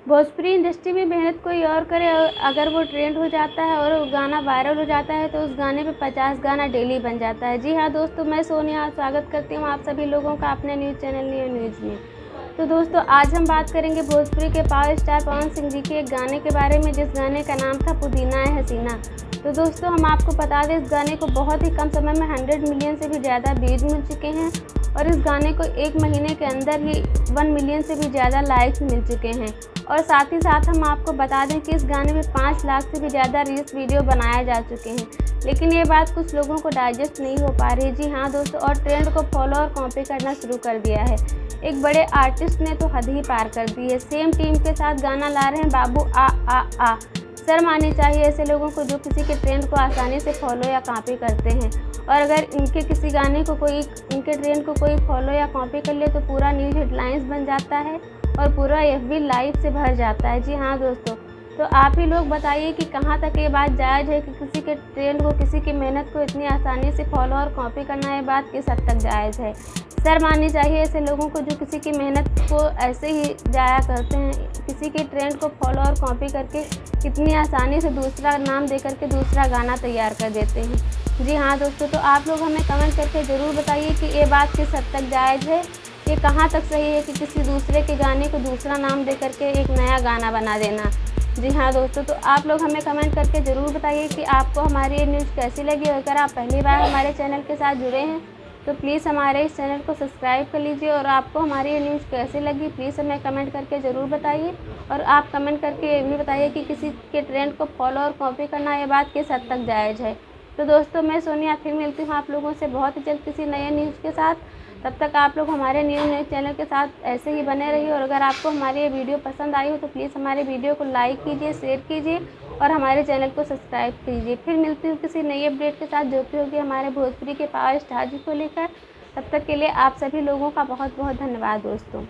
Bhojpuri industry में मेहनत कोई और करे और अगर वो ट्रेंड हो जाता है और वो गाना वायरल हो जाता है तो उस गाने पे 50 गाना डेली बन जाता है। जी हाँ दोस्तों, मैं सोनिया स्वागत करती हूँ आप सभी लोगों का अपने न्यूज़ चैनल नियो न्यूज़ में। तो दोस्तों, आज हम बात करेंगे भोजपुरी के पावर स्टार पवन सिंह जी के एक गाने के बारे में, जिस गाने का नाम था पुदीना है हसीना। तो दोस्तों, हम आपको बता दें, इस गाने को बहुत ही कम समय में 100 मिलियन से भी ज़्यादा व्यूज़ मिल चुके हैं और इस गाने को 1 महीने के अंदर ही 1 मिलियन से भी ज़्यादा लाइक्स मिल चुके हैं। और साथ ही साथ हम आपको बता दें कि इस गाने में 5 लाख से भी ज़्यादा रील्स वीडियो बनाए जा चुके हैं। लेकिन ये बात कुछ लोगों को डाइजेस्ट नहीं हो पा रही। जी हाँ दोस्तों, और ट्रेंड को फॉलो और कॉपी करना शुरू कर दिया है। एक बड़े आर्टिस्ट ने तो हद ही पार कर दी है। सेम टीम के साथ गाना ला रहे हैं बाबू आ। शर्म आनी चाहिए ऐसे लोगों को जो किसी के ट्रेंड को आसानी से फॉलो या कॉपी करते हैं। और अगर इनके किसी गाने को इनके ट्रेंड को कोई फॉलो या कॉपी कर ले तो पूरा न्यूज़ हेडलाइंस बन जाता है और पूरा FB लाइव से भर जाता है। जी हाँ दोस्तों, तो आप ही लोग बताइए कि कहाँ तक ये बात जायज़ है कि किसी के ट्रेंड को, किसी की मेहनत को इतनी आसानी से फॉलो और कॉपी करना, ये बात किस हद तक जायज़ है। शर्म आनी चाहिए ऐसे लोगों को जो किसी की मेहनत को ऐसे ही जाया करते हैं, किसी के ट्रेंड को फॉलो और कॉपी करके इतनी आसानी से दूसरा नाम दे करके दूसरा गाना तैयार कर देते हैं। जी हाँ दोस्तों, तो आप लोग हमें कमेंट करके ज़रूर बताइए कि ये बात किस हद तक जायज़ है। ये कहाँ तक सही है कि किसी दूसरे के गाने को दूसरा नाम दे करके एक नया गाना बना देना। जी हाँ दोस्तों, तो आप लोग हमें कमेंट करके ज़रूर बताइए कि आपको हमारी ये न्यूज़ कैसी लगी। और अगर आप पहली बार हमारे चैनल के साथ जुड़े हैं तो प्लीज़ हमारे इस चैनल को सब्सक्राइब कर लीजिए। और आपको हमारी ये न्यूज़ कैसी लगी प्लीज़ हमें कमेंट करके ज़रूर बताइए। और आप कमेंट करके ये भी बताइए कि किसी के ट्रेंड को फॉलो और कॉपी करना, ये बात किस हद तक जायज़ है। तो दोस्तों, मैं सोनिया फिर मिलती हूँ आप लोगों से बहुत ही जल्द किसी नए न्यूज़ के साथ। तब तक आप लोग हमारे न्यूज़ चैनल के साथ ऐसे ही बने रहिए। और अगर आपको हमारी ये वीडियो पसंद आई हो तो प्लीज़ हमारे वीडियो को लाइक कीजिए, शेयर कीजिए और हमारे चैनल को सब्सक्राइब कीजिए। फिर मिलती हूँ किसी नई अपडेट के साथ जो कि होगी हमारे भोजपुरी के पावर स्टार जी को लेकर। तब तक के लिए आप सभी लोगों का बहुत बहुत धन्यवाद दोस्तों।